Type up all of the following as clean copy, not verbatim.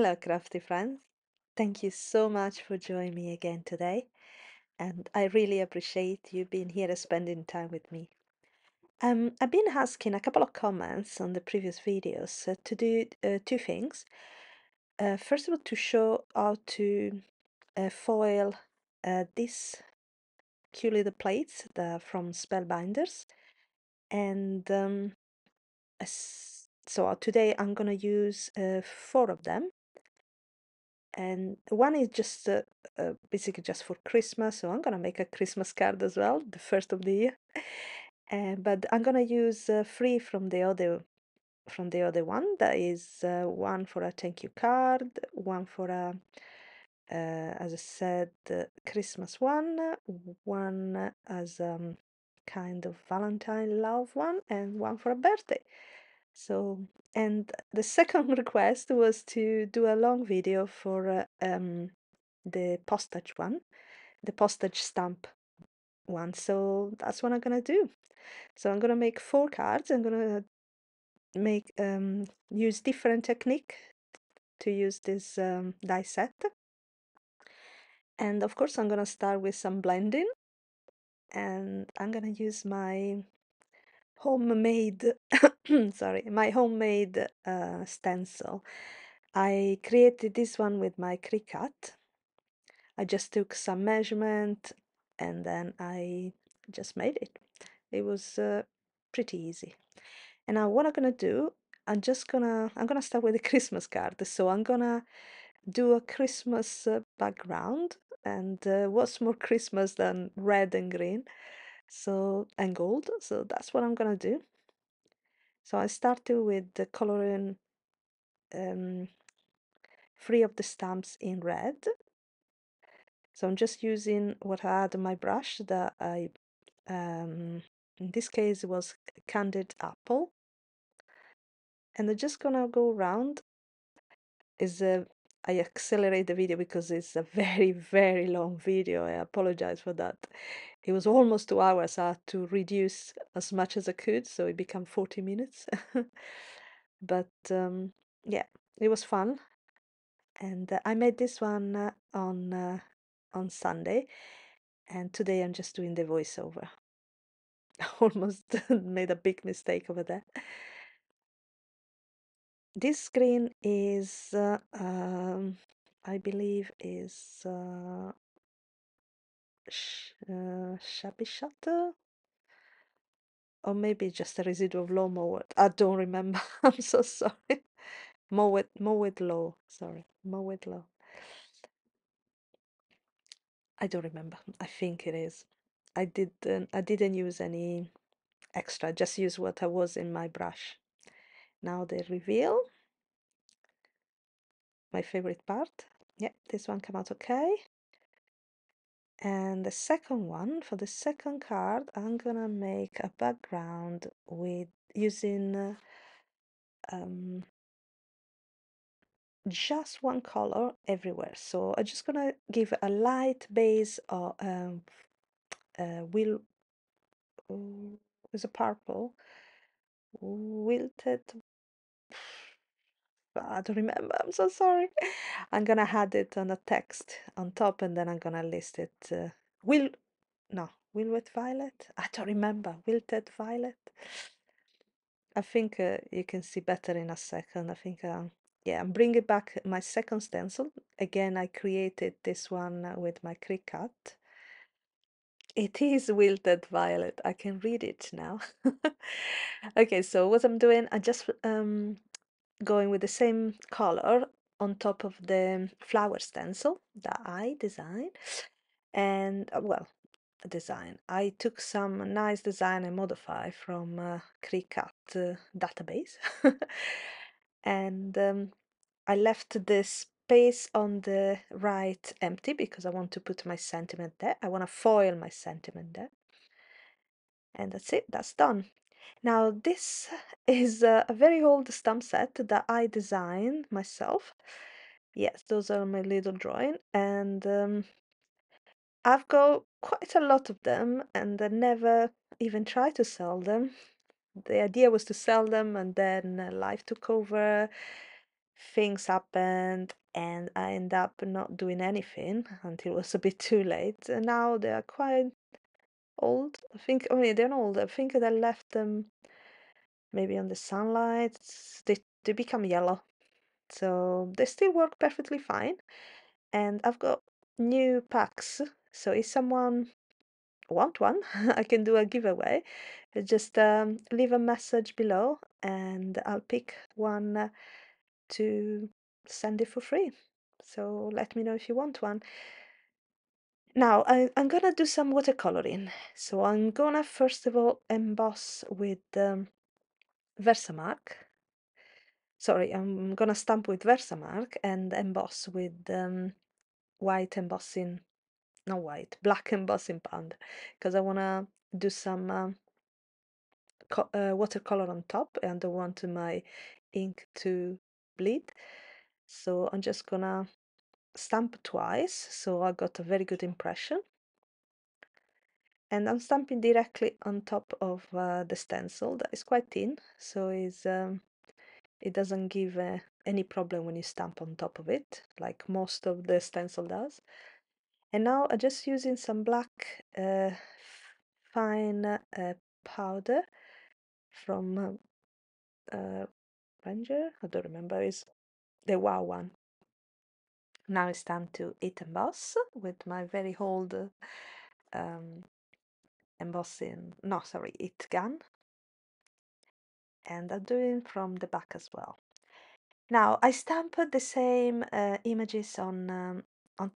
Hello, crafty friends. Thank you so much for joining me again today, and I really appreciate you being here and spending time with me. I've been asking a couple of comments on the previous videos to do two things. First of all, to show how to foil these cute little plates from Spellbinders, and so today I'm gonna use four of them. And one is just basically just for Christmas, so I'm gonna make a Christmas card as well, the first of the year. But I'm gonna use three from the other one. That is one for a thank you card, one for a as I said, Christmas one as kind of Valentine love one, and one for a birthday. So, and the second request was to do a long video for the postage one, the postage stamp one. So that's what I'm gonna do. So I'm gonna make four cards. I'm gonna make use different technique to use this die set. And of course I'm gonna start with some blending, and I'm gonna use my homemade sorry, my homemade stencil. I created this one with my Cricut. I just took some measurement and then I just made it. It was pretty easy. And now what I'm gonna do, I'm gonna start with a Christmas card. So I'm gonna do a Christmas background, and what's more Christmas than red and green, so and gold. So that's what I'm gonna do. So I started with the coloring um, three of the stamps in red. So I'm just using what I had on my brush that I in this case it was Candied apple, and I'm just gonna go around. Is I accelerate the video because it's a very long video. I apologize for that. It was almost 2 hours. I had to reduce as much as I could, so it became 40 minutes. But yeah, it was fun, and I made this one on Sunday, and today I'm just doing the voiceover. Almost made a big mistake over there. This screen is, I believe, is Shabby Shutter, or maybe just a residual of low Mowed. I don't remember. I'm so sorry. Mowed low. Sorry, Mowed low. I don't remember. I think it is. I didn't use any extra. Just use what I was in my brush. Now the reveal. My favorite part. Yep, this one came out okay. And the second one, for the second card, I'm gonna make a background with using just one color everywhere. So I'm just gonna give a light base of will is a purple wilted. I don't remember. I'm so sorry. I'm gonna add it on a text on top, and then I'm gonna list it. Will no Wilted violet. I don't remember. Wilted violet. I think you can see better in a second. I think yeah, I'm bringing back my second stencil. Again, I created this one with my Cricut. It is Wilted Violet. I can read it now. Okay, so what I'm doing, I just going with the same color on top of the flower stencil that I designed. And well, design. I took some nice design and modify from Cricut database. And I left the space on the right empty because I want to put my sentiment there. I want to foil my sentiment there. And that's it, that's done. Now this is a very old stamp set that I designed myself. Yes, those are my little drawing, and I've got quite a lot of them, and I never even tried to sell them. The idea was to sell them, and then life took over. things happened and I end up not doing anything until it was a bit too late. And now they are quite old. I think, oh yeah, they're not old. I think that I left them maybe on the sunlight. They become yellow. So they still work perfectly fine. And I've got new packs. So if someone want one, I can do a giveaway. Just leave a message below and I'll pick one to send it for free. So let me know if you want one. Now I'm gonna do some watercoloring. So I'm gonna first of all emboss with Versamark. Sorry, I'm gonna stamp with Versamark and emboss with white embossing, not white, black embossing pound, because I wanna do some watercolor on top and I don't want my ink to bleed. So I'm just gonna stamp twice, so I got a very good impression. And I'm stamping directly on top of the stencil that is quite thin, so it doesn't give any problem when you stamp on top of it, like most of the stencil does. And now I'm just using some black fine powder from Ranger, I don't remember, is the wow one. Now it's time to hit emboss with my very old embossing, no, sorry, hit gun. And I'm doing from the back as well. Now I stamped the same images on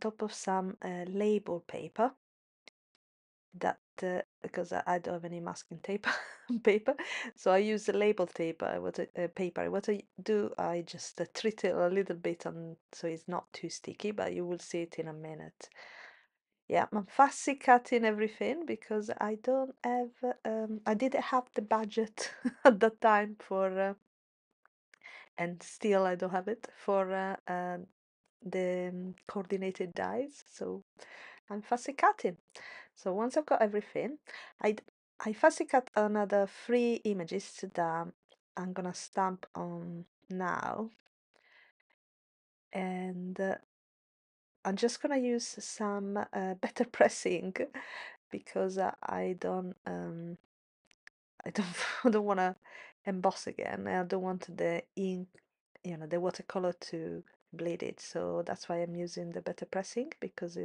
top of some label paper that because I don't have any masking tape paper, so I use the label paper. Paper? What I do, I just treat it a little bit on so it's not too sticky, but you will see it in a minute. Yeah, I'm fussy cutting everything because I don't have I didn't have the budget at that time for and still I don't have it for the coordinated dies, so I'm fussy cutting. So once I've got everything, I fussy cut another 3 images that I'm gonna stamp on now, and I'm just gonna use some better pressing because I don't I don't want to emboss again. I don't want the ink, the watercolor to bleed it. So that's why I'm using the better pressing because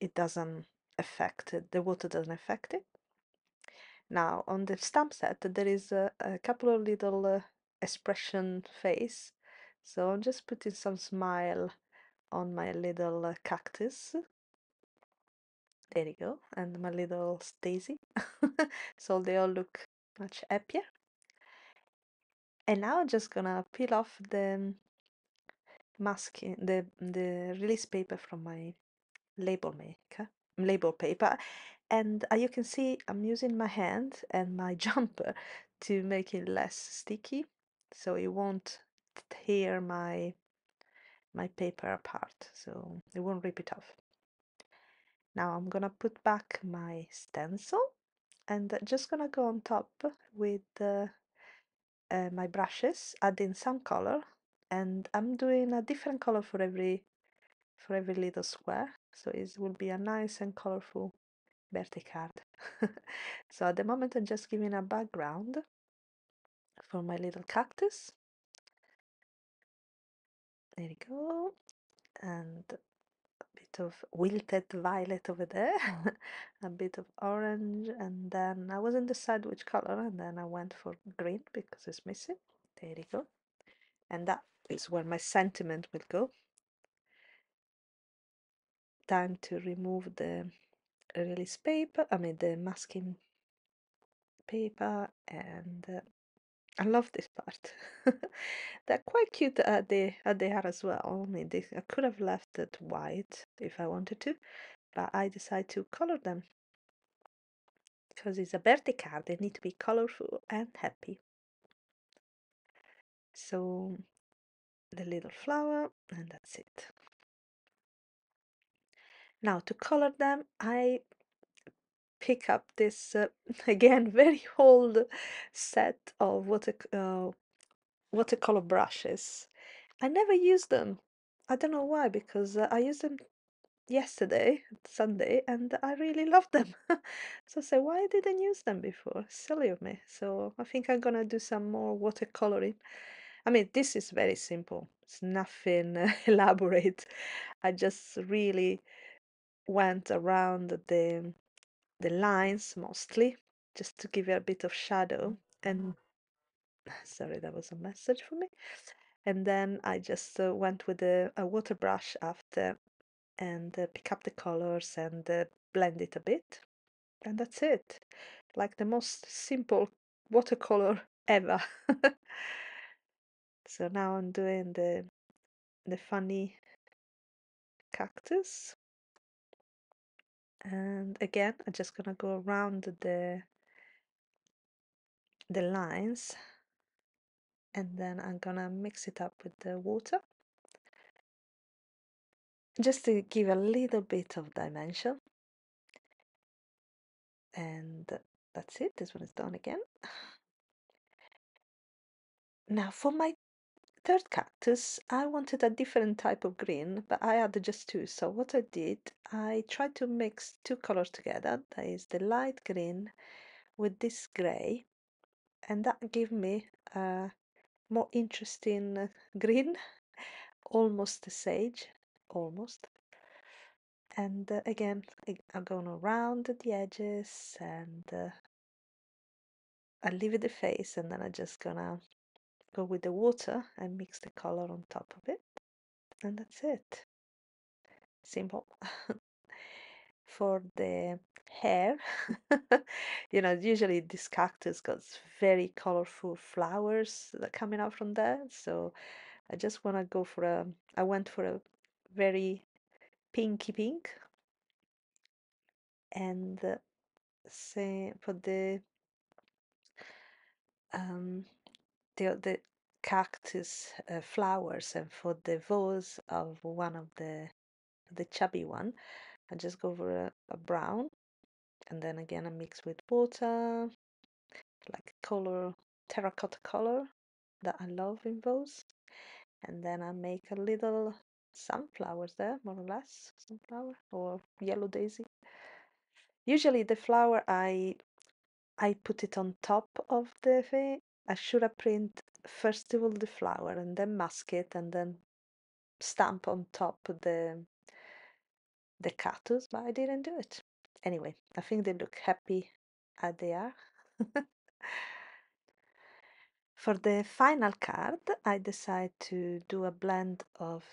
it doesn't affect it. The water doesn't affect it. Now on the stamp set there is a couple of little expression face. So I'm just putting some smile on my little cactus. There you go, and my little Daisy. So they all look much happier. And now I'm just gonna peel off the masking, the release paper from my label paper, and you can see I'm using my hand and my jumper to make it less sticky, so it won't tear my paper apart, so it won't rip it off. Now I'm gonna put back my stencil and just gonna go on top with my brushes, adding some color, and I'm doing a different color for every little square, so it will be a nice and colorful birthday card. So at the moment I'm just giving a background for my little cactus. There you go, and a bit of wilted violet over there, a bit of orange, and then I wasn't decide which color, and then I went for green because it's missing. There you go, and that is where my sentiment will go. Time to remove the release paper, I mean the masking paper, and I love this part. They're quite cute at the hair as well. I mean, I could have left it white if I wanted to, but I decided to color them because it's a birthday card. They need to be colorful and happy. So the little flower, and that's it. Now to color them, I pick up this again very old set of watercolor brushes. I never use them. I don't know why, because I used them yesterday, Sunday, and I really love them. So I say, why I didn't use them before? Silly of me. So I think I'm gonna do some more watercoloring. I mean, this is very simple. It's nothing elaborate. I just really went around the lines mostly, just to give it a bit of shadow. And sorry, that was a message for me. And then I just went with a water brush after and pick up the colors and blend it a bit. And that's it. Like the most simple watercolor ever. So now I'm doing the funny cactus. And again, I'm just gonna go around the lines, and then I'm gonna mix it up with the water just to give a little bit of dimension. And that's it. This one is done again. Now for my third cactus, I wanted a different type of green, but I had just two. So what I did, I tried to mix two colors together. That is the light green with this grey, and that gave me a more interesting green, almost a sage, almost. And again, I'm going around the edges, and I leave it the face, and then I'm just gonna go with the water and mix the color on top of it, and that's it. Simple. For the hair, usually this cactus got very colorful flowers that coming out from there, so I just want to go for I went for a very pinky pink. And say for um the cactus flowers, and for the vase of one of the chubby one, I just go for a brown, and then again I mix with water, like color, terracotta color that I love in those. And then I make a little sunflowers there, more or less, sunflower or yellow daisy. Usually the flower I put it on top of the thing. I should have print first of all the flower and then mask it and then stamp on top the cactus, but I didn't do it. Anyway, I think they look happy as they are. For the final card, I decided to do a blend of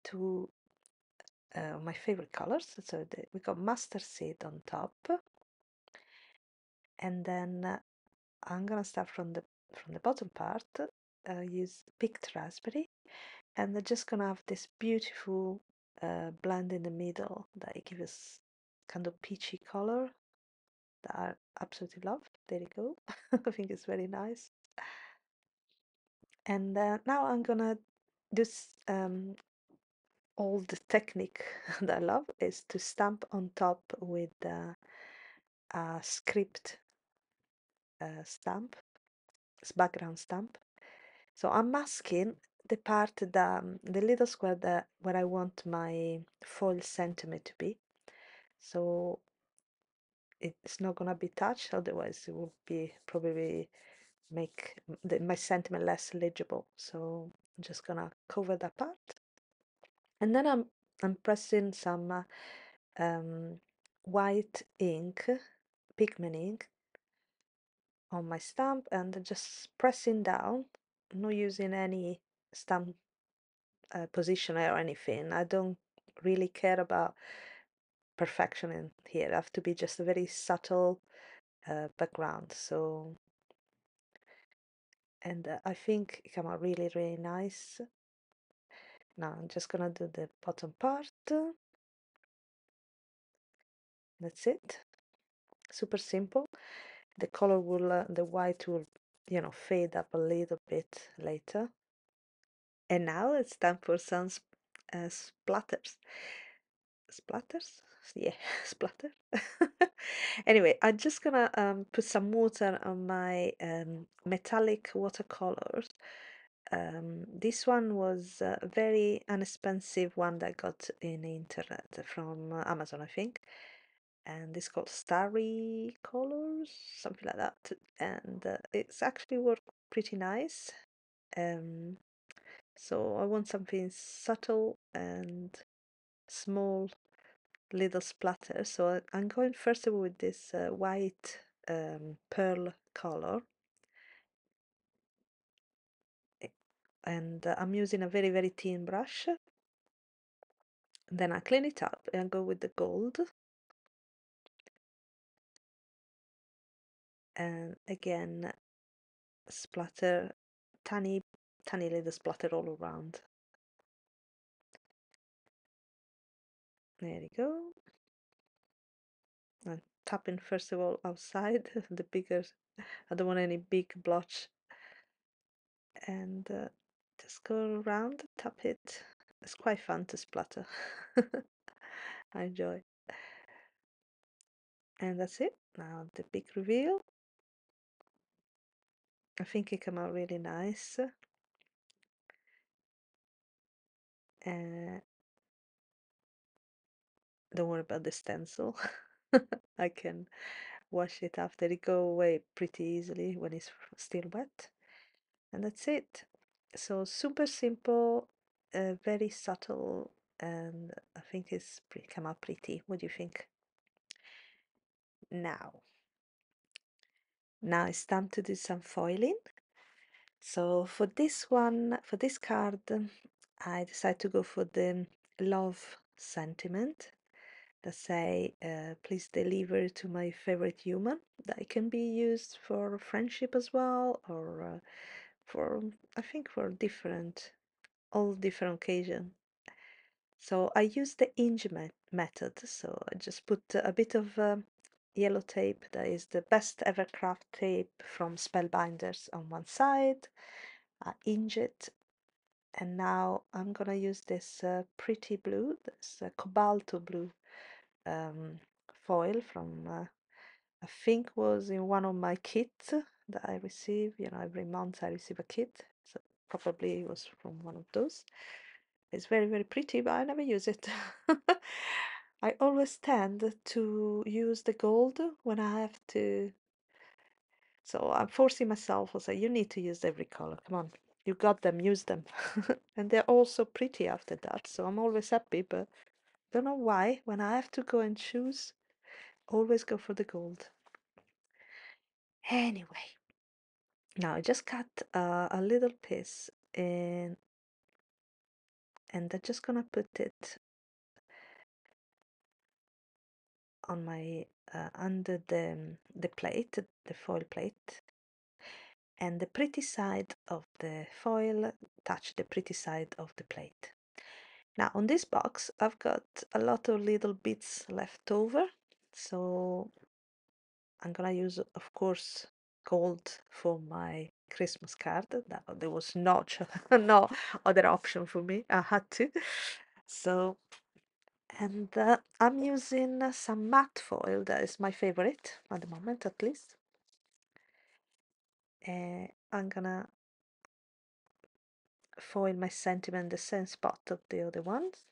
two my favorite colors. So we got mustard seed on top, and then I'm gonna start from the bottom part. Use picked raspberry, and I'm just gonna have this beautiful blend in the middle that it gives us kind of peachy color that I absolutely love. There you go. I think it's very nice. And now I'm gonna do all the technique that I love is to stamp on top with a script stamp, background stamp. So I'm masking the part that the little square that where I want my foil sentiment to be. So it's not gonna be touched, otherwise it will be probably make my sentiment less legible. So I'm just gonna cover that part, and then I'm pressing some white ink, pigment ink, on my stamp, and just pressing down, not using any stamp positioner or anything. I don't really care about perfection in here. I have to be just a very subtle background. So, and I think it came out really, really nice. Now I'm just gonna do the bottom part. That's it. Super simple. The color will, the white will, fade up a little bit later. And now it's time for some splatters. Splatters? Yeah, splatter. Anyway, I'm just gonna put some water on my metallic watercolors This one was a very inexpensive one that I got in the internet from Amazon, I think. And it's called Starry Colors, something like that. And it's actually worked pretty nice. Um, so I want something subtle and small little splatter. So I'm going first of all with this white pearl color. And I'm using a very, very thin brush. Then I clean it up and go with the gold. And again, splatter, tiny, tiny little splatter all around. There you go. And tapping first of all outside, the bigger, I don't want any big blotch. And just go around, tap it. It's quite fun to splatter. I enjoy. And that's it. Now the big reveal. I think it came out really nice. Uh, don't worry about the stencil. I can wash it after. It go away pretty easily when it's still wet. And that's it. So super simple, very subtle, and I think it's come out pretty. What do you think? Now it's time to do some foiling. So for this one, for this card, I decided to go for the love sentiment that say, please deliver to my favorite human. That can be used for friendship as well, or for, I think, for different, all different occasion. So I use the inch method. So I just put a bit of yellow tape, that is the best ever craft tape from Spellbinders, on one side. I inch it, and now I'm gonna use this pretty blue, this cobalt blue um, foil from I think was in one of my kits that I receive. You know, every month I receive a kit, so probably it was from one of those. It's very, very pretty, but I never use it. I always tend to use the gold when I have to. So I'm forcing myself. I say, you need to use every color. Come on, you got them, use them. And they're all so pretty after that. So I'm always happy, but don't know why. When I have to go and choose, always go for the gold. Anyway, now I just cut a little piece in, and I'm just gonna put it on my under the plate, the foil plate, and the pretty side of the foil touch the pretty side of the plate. Now on this box I've got a lot of little bits left over, so I'm gonna use, of course, gold for my Christmas card. That there was no other option for me. I had to. So, and I'm using some matte foil. That is my favorite at the moment, at least. I'm gonna foil my sentiment the same spot of the other ones.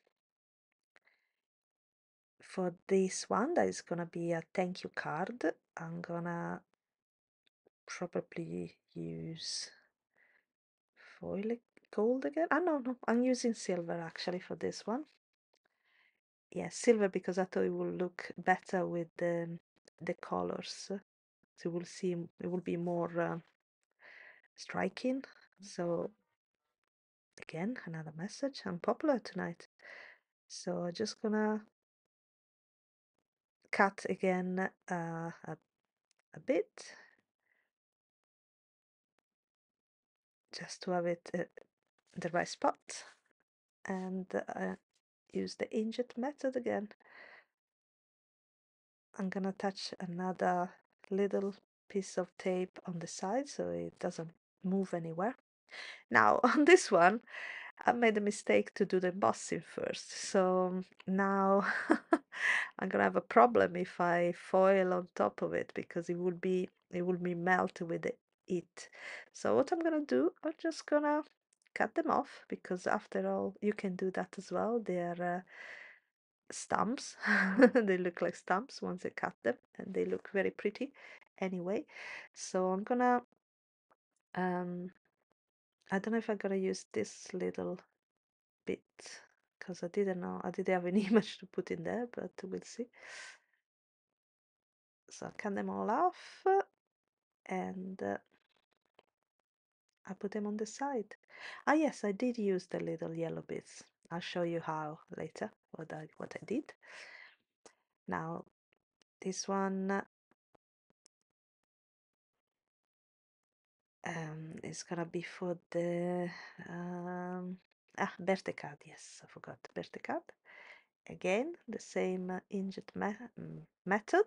For this one, that is gonna be a thank you card. I'm gonna probably use foil gold again. Ah, no, I'm using silver actually for this one. Yeah, silver, because I thought it will look better with the colors. So we'll see, it will be more striking. So again, another message. I'm popular tonight. So I'm just gonna cut again a bit, just to have it the right spot, and use the injet method again. I'm gonna attach another little piece of tape on the side so it doesn't move anywhere. Now on this one I made a mistake to do the embossing first, so now I'm gonna have a problem if I foil on top of it, because it will be melted with the heat. So what I'm gonna do, I'm just gonna cut them off, because after all, you can do that as well. They're stumps. They look like stumps once I cut them, and they look very pretty anyway. So I'm gonna I don't know if I'm gonna use this little bit, because I didn't know, I didn't have an image to put in there, but we'll see. So I cut them all off, and I put them on the side. Ah yes, I did use the little yellow bits. I'll show you how later, what I did. Now this one is gonna be for the birthday card. Yes, I forgot birthday card. Again, the same inkjet method.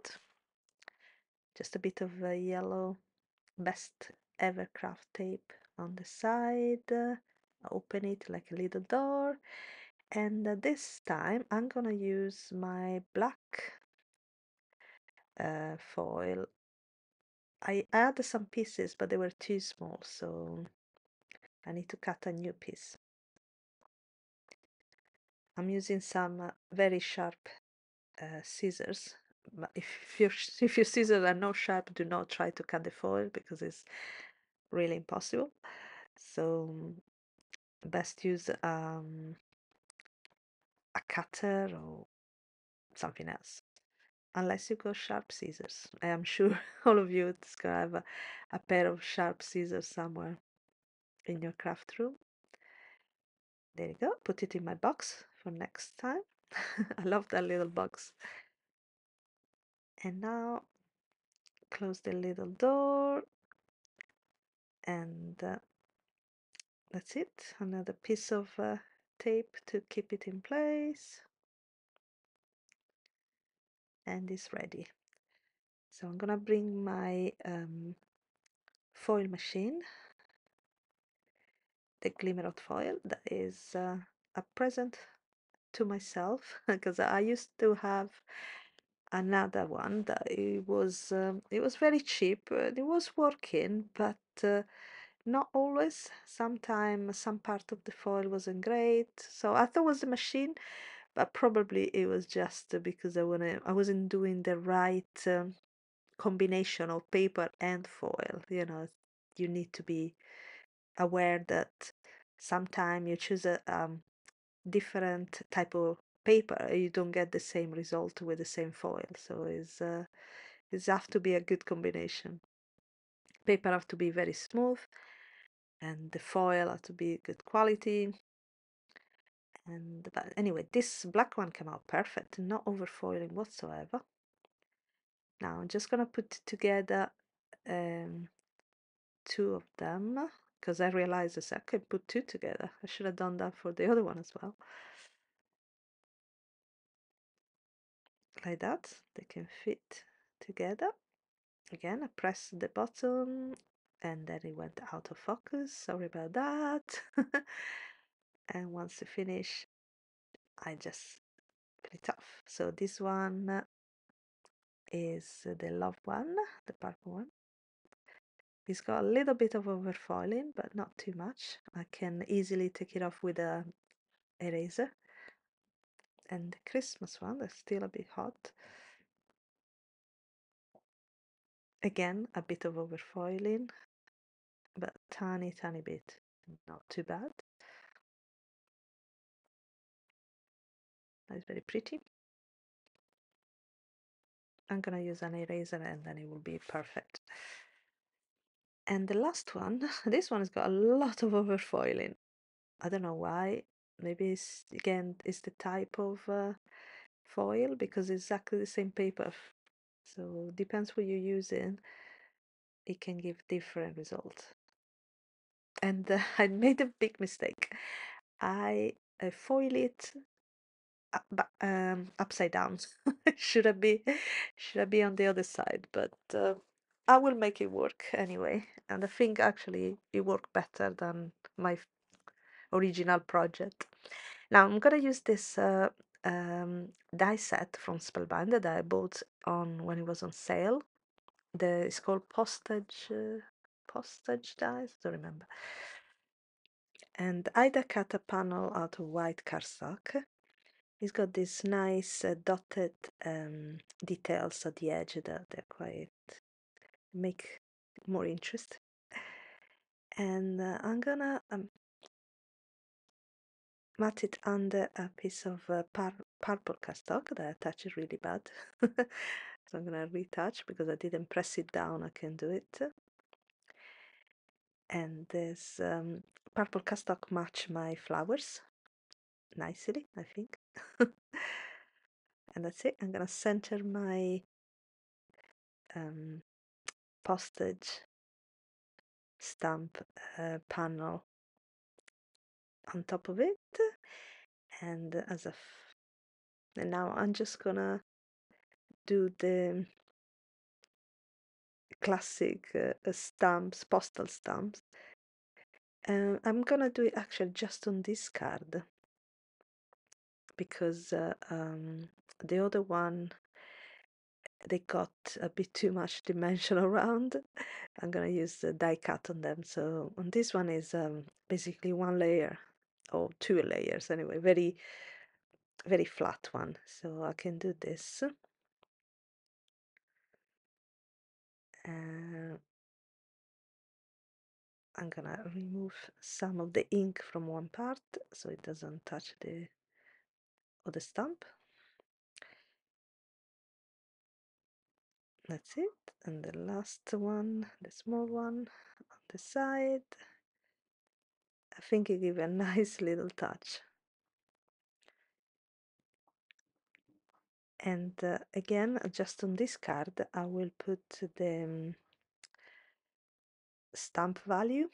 Just a bit of yellow best ever craft tape on the side. Open it like a little door, and this time I'm gonna use my black foil. I added some pieces, but they were too small, so I need to cut a new piece. I'm using some very sharp scissors, but if your scissors are not sharp, do not try to cut the foil, because it's really impossible. So best use a cutter or something else, unless you go sharp scissors. I am sure all of you is gonna have a pair of sharp scissors somewhere in your craft room. There you go. Put it in my box for next time. I love that little box. And now close the little door, and that's it. Another piece of tape to keep it in place, and it's ready. So I'm gonna bring my foil machine, the Glimmer foil. That is a present to myself, because I used to have another one that it was very cheap. It was working, but not always. Sometimes some part of the foil wasn't great, so I thought it was the machine, but probably it was just because I wasn't doing the right combination of paper and foil. You need to be aware that sometimes you choose a different type of paper, you don't get the same result with the same foil. So it's have to be a good combination. Paper have to be very smooth, and the foil have to be good quality. But anyway, this black one came out perfect, not overfoiling whatsoever. Now I'm just gonna put together two of them, because I realized I could put two together. I should have done that for the other one as well. Like that, they can fit together. Again, I pressed the button, and then it went out of focus. Sorry about that. And once I finish, I just put it off. So this one is the love one, the purple one. It's got a little bit of overfoiling, but not too much. I can easily take it off with a eraser. And the Christmas one, that's still a bit hot. Again, a bit of overfoiling, but tiny bit, not too bad. That's very pretty. I'm gonna use an eraser, and then it will be perfect. And the last one, this one has got a lot of overfoiling. I don't know why. Maybe it's the type of foil, because it's exactly the same paper. So depends what you're using. It can give different results. And I made a big mistake. I foil it upside down. Should I be on the other side, but I will make it work anyway. And I think actually it worked better than my original project. Now I'm gonna use this die set from Spellbinder that I bought on when it was on sale. It's called Postage dies. I don't remember. And I cut a panel out of white cardstock. It's got these nice dotted details at the edge that they're quite make more interest. And I'm gonna mat it under a piece of purple cardstock that I touched really bad. So I'm gonna retouch because I didn't press it down. I can do it. And this purple cardstock match my flowers nicely, I think. And that's it. I'm gonna center my postage stamp panel on top of it, and and now I'm just gonna do the classic stamps, postal stamps. I'm gonna do it actually just on this card because the other one they got a bit too much dimension around. I'm gonna use the die cut on them. So on this one is basically one layer or two layers anyway, very very flat one. So I can do this. I'm gonna remove some of the ink from one part so it doesn't touch the other stamp. That's it. And the last one, the small one on the side. I think it gives a nice little touch. And again, just on this card, I will put the stamp value.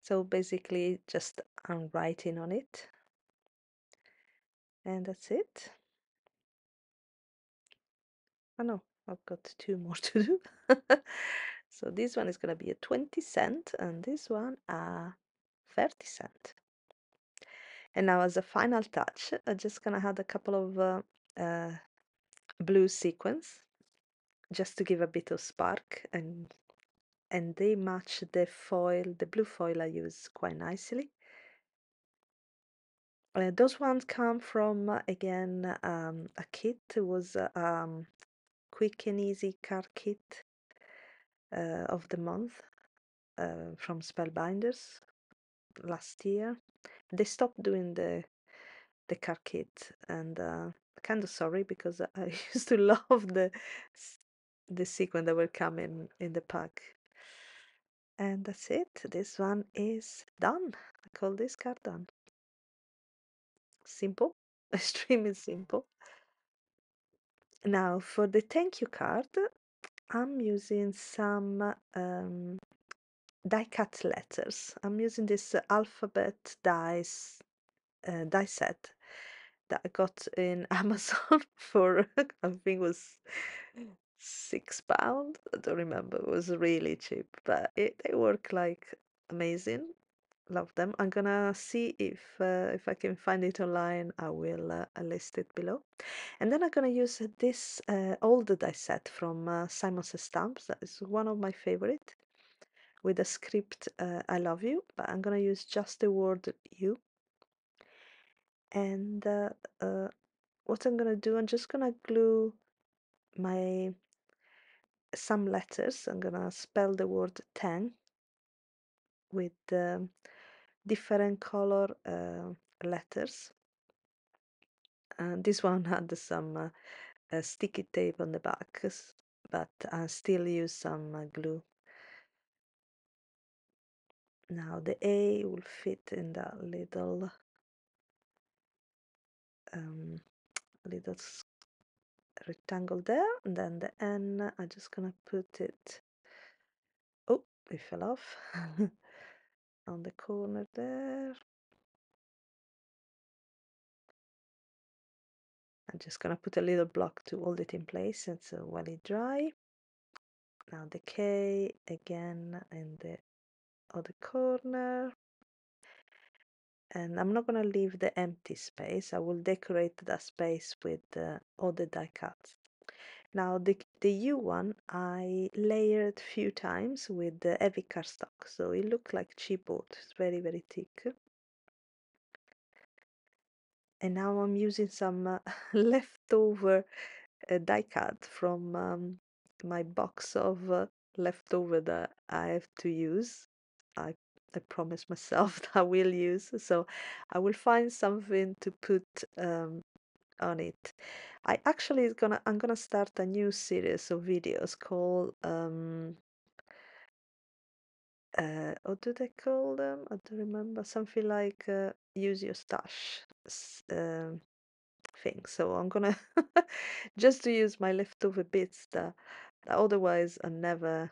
So basically, just I'm writing on it. And that's it. Oh no, I've got two more to do. So this one is going to be a 20 cent and this one a 30 cent. And now as a final touch, I'm just going to add a couple of blue sequins just to give a bit of spark, and they match the foil, the blue foil I use quite nicely. Those ones come from again a kit. It was quick and easy card kit of the month from Spellbinders last year. They stopped doing the card kit, and kind of sorry because I used to love the sequin that were coming in the pack. And that's it. This one is done. I call this card done. Simple, extremely simple. Now for the thank you card, I'm using some die cut letters. I'm using this alphabet dies die set that I got in Amazon for I think it was £6. I don't remember. It was really cheap, but they work like amazing. Love them. I'm gonna see if I can find it online. I will list it below. And then I'm gonna use this old die set from Simon's Stamps. That is one of my favorite, with a script I love you, but I'm gonna use just the word you. And what I'm gonna do, I'm just gonna glue my some letters. I'm gonna spell the word 10 with different color letters. This one had some sticky tape on the back, but I still use some glue. Now the A will fit in that little little rectangle there, and then the N, I'm just gonna put it, oh, it fell off, on the corner there. I'm just gonna put a little block to hold it in place and so while it dry. Now the K again in the other corner. And I'm not gonna leave the empty space. I will decorate that space with other die cuts. Now the U one I layered a few times with the heavy cardstock, so it looked like chipboard. It's very very thick. And now I'm using some leftover die cut from my box of leftover that I have to use. I I promise myself that I will use, so I will find something to put on it. I'm gonna start a new series of videos called what do they call them? I don't remember. Something like use your stash thing. So I'm gonna just to use my leftover bits that otherwise I never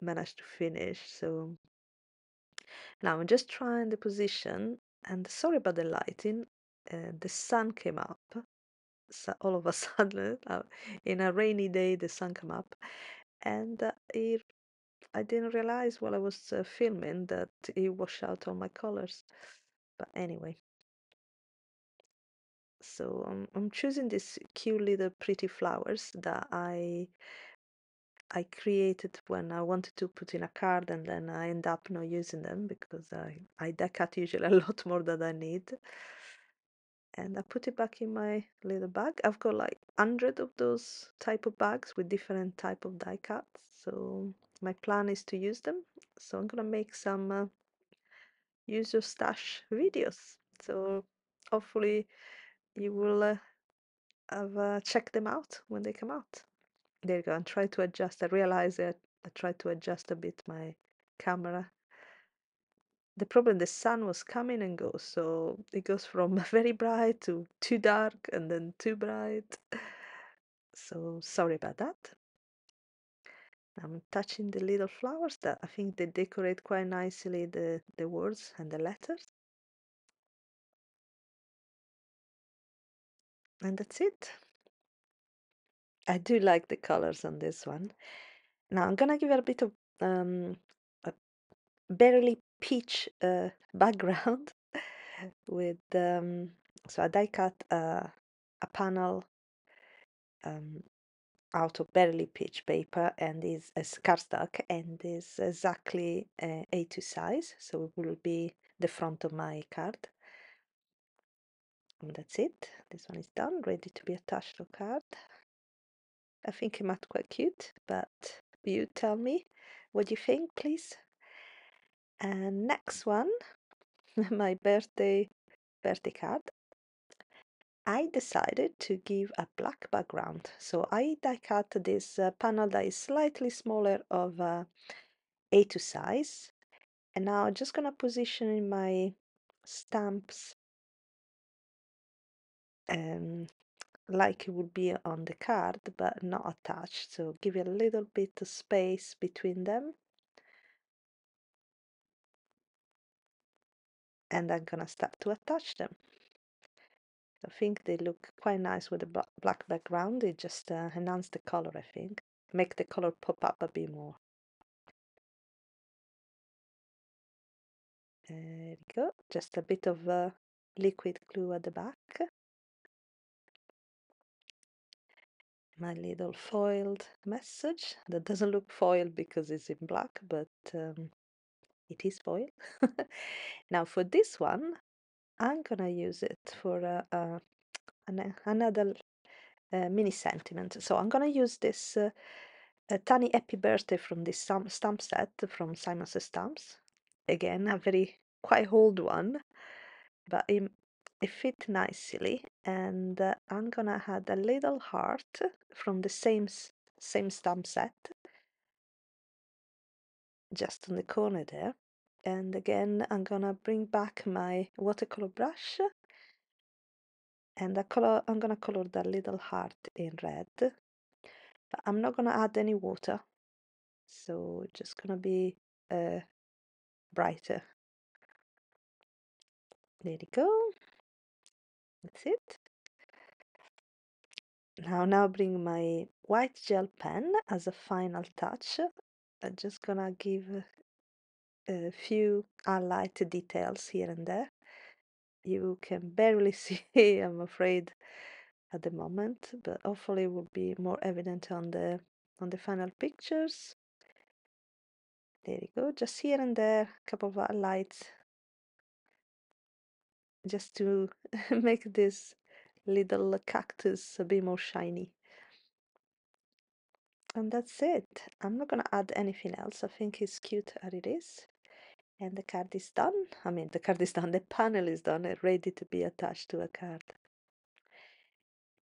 managed to finish. So now I'm just trying the position, and sorry about the lighting. The sun came up, so all of a sudden, in a rainy day, the sun came up, and I didn't realize while I was filming that it washed out all my colors. But anyway, so I'm choosing these cute little pretty flowers that I created when I wanted to put in a card, and then I end up not using them because I decat usually a lot more than I need. And I put it back in my little bag. I've got like 100 of those type of bags with different type of die cuts. So my plan is to use them. So I'm gonna make some use your stash videos. So hopefully you will have check them out when they come out. There you go. And try to adjust. I realize that I tried to adjust a bit my camera. The problem, the sun was coming and goes, so it goes from very bright to too dark and then too bright. So sorry about that. I'm touching the little flowers that I think they decorate quite nicely the words and the letters. And that's it. I do like the colors on this one. Now I'm gonna give it a bit of a barely peach background with so I die cut a panel um, out of barely peach paper and is a cardstock and is exactly A2 size, so it will be the front of my card. And that's it. This one is done, ready to be attached to a card. I think it might quite cute, but you tell me what you think, please. And next one, my birthday card. I decided to give a black background. So I die cut this panel that is slightly smaller of A2 size. And now I'm just gonna position in my stamps um, like it would be on the card, but not attached. So give it a little bit of space between them. And I'm gonna start to attach them. I think they look quite nice with the black background. It just enhance the color, I think. Make the color pop up a bit more. There we go. Just a bit of liquid glue at the back. My little foiled message that doesn't look foiled because it's in black, but it is foil. Now for this one, I'm gonna use it for another mini sentiment. So I'm gonna use this a tiny happy birthday from this stamp set from Simon's Stamps. Again, a very quite old one, but it fit nicely. And I'm gonna add a little heart from the same stamp set, just on the corner there. And again, I'm gonna bring back my watercolor brush, and I'm gonna color that little heart in red. But I'm not gonna add any water, so it's just gonna be brighter. There you go. That's it. Now bring my white gel pen as a final touch. I'm just gonna give a few highlight details here and there. You can barely see, I'm afraid, at the moment, but hopefully it will be more evident on the final pictures. There you go, just here and there, a couple of highlights just to make this little cactus a bit more shiny. And that's it. I'm not gonna add anything else. I think it's cute as it is. And the card is done. I mean, the card is done. The panel is done and ready to be attached to a card.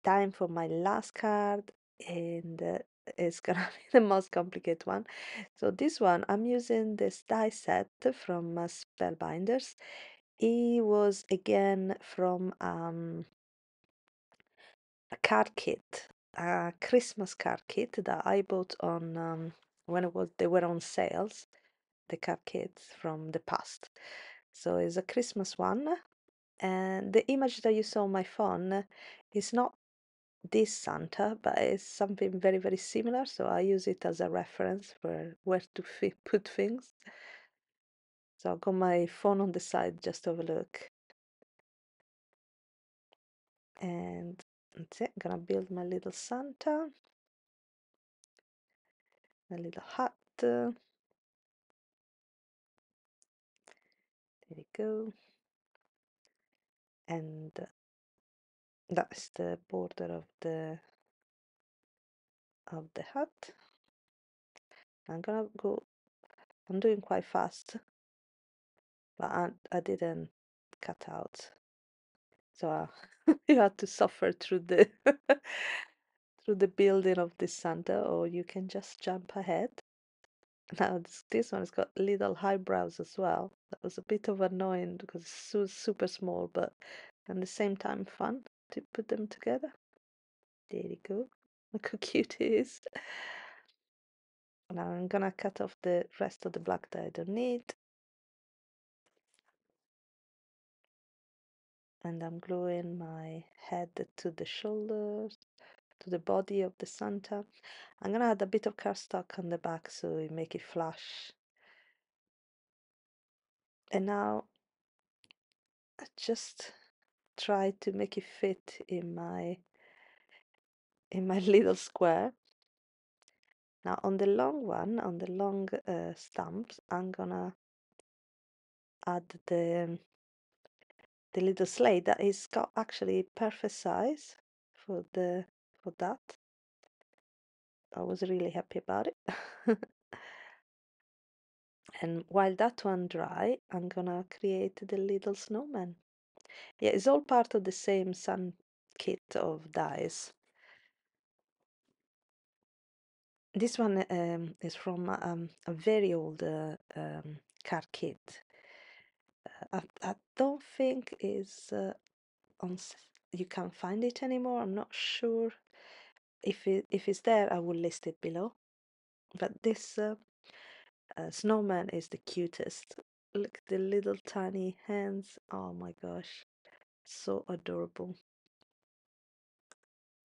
Time for my last card, and it's gonna be the most complicated one. So this one, I'm using this die set from Spellbinders. It was again from a card kit, a Christmas card kit that I bought on when they were on sales, the card kits from the past. So it's a Christmas one, and the image that you saw on my phone is not this Santa, but it's something very, very similar. So I use it as a reference for where to put things. So I've got my phone on the side just to have a look. And that's it. I'm gonna build my little Santa, my little hat. There we go. And that's the border of the hat. I'm gonna go. I'm doing quite fast, but I didn't cut out, so you have to suffer through the through the building of this Santa, or you can just jump ahead. Now this one's got little eyebrows as well. That was a bit of annoying because it's super small, but at the same time fun to put them together. There you go. Look how cute it is. Now I'm gonna cut off the rest of the black that I don't need. And I'm gluing my head to the shoulders, to the body of the Santa. I'm gonna add a bit of cardstock on the back so we make it flash. And now I just try to make it fit in my little square. Now on the long one, on the long stumps, I'm gonna add the little sleigh that is got actually perfect size for that. I was really happy about it. And while that one dry, I'm gonna create the little snowman. Yeah, it's all part of the same sun kit of dies. This one is from a very old card kit. I don't think is you can't find it anymore. I'm not sure if it's there. I will list it below. But this snowman is the cutest. Look at the little tiny hands. Oh my gosh, so adorable.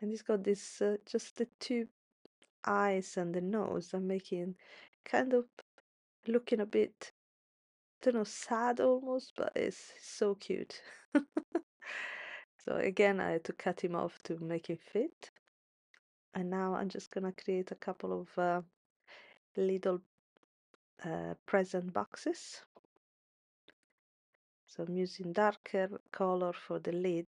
And he's got this just the two eyes and the nose are making kind of looking a bit, I don't know, sad almost, but it's so cute. So again, I had to cut him off to make him fit. And now I'm just gonna create a couple of little present boxes. So I'm using darker color for the lid.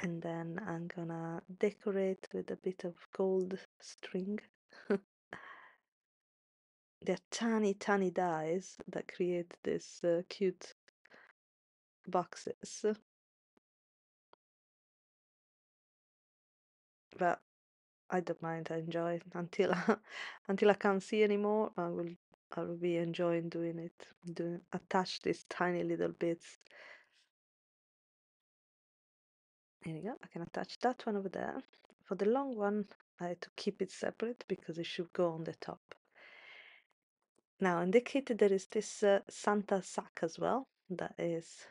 And then I'm gonna decorate with a bit of gold string. They're tiny, tiny dies that create this cute boxes. But I don't mind. I enjoy it until until I can't see anymore. I will be enjoying doing it. Attach these tiny little bits. There you go. I can attach that one over there. For the long one, I had to keep it separate because it should go on the top. Now in the kit there is this Santa sack as well. That is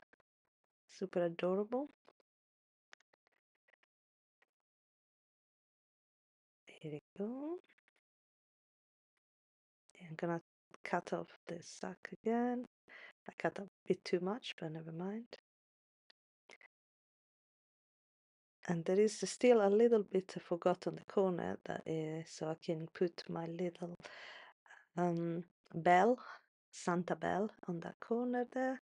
super adorable. Here we go. I'm gonna cut off the sack again. I cut a bit too much, but never mind. And there is still a little bit I forgot on the corner that is, so I can put my little bell, Santa bell on that corner there.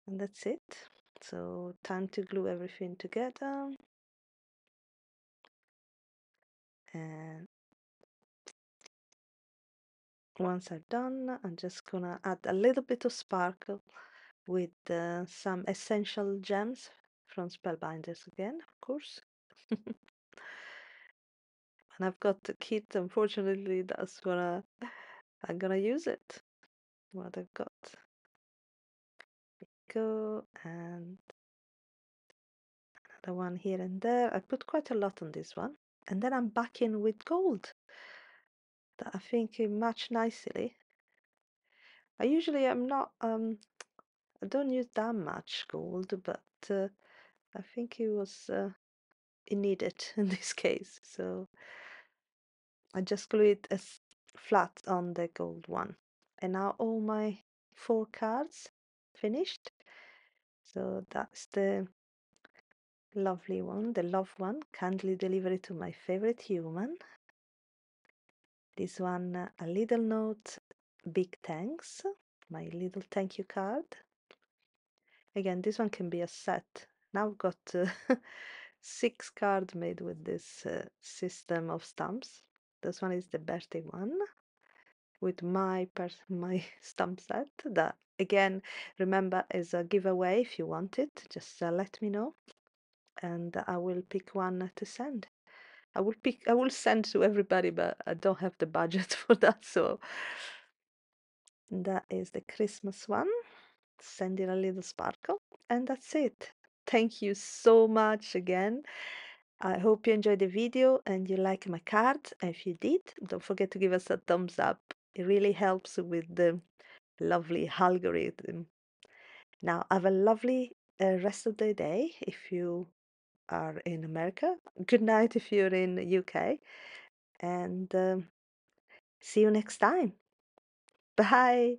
And that's it. So time to glue everything together. And once I'm done, I'm just gonna add a little bit of sparkle with some essential gems from Spellbinders again, of course. And I've got the kit, unfortunately, that's what I'm gonna use it. What I've got. Go, and another one here and there. I put quite a lot on this one. And then I'm back in with gold that I think it match nicely. I usually am not I don't use that much gold, but I think it needed in this case, so I just glue it as flat on the gold one. And now all my 4 cards finished. So that's the lovely one, the love one, kindly delivery to my favorite human. This one, a little note, big thanks, my little thank you card. Again, this one can be a set. Now I've got 6 cards made with this system of stamps. This one is the birthday one with my stamp set. That again, remember, is a giveaway. If you want it, just let me know, and I will pick one to send. I will send to everybody, but I don't have the budget for that. So that is the Christmas one. Send it a little sparkle, and that's it. Thank you so much again. I hope you enjoyed the video and you like my card. And if you did, don't forget to give us a thumbs up. It really helps with the lovely algorithm. Now, have a lovely rest of the day if you are in America. Good night if you're in the UK. And see you next time. Bye.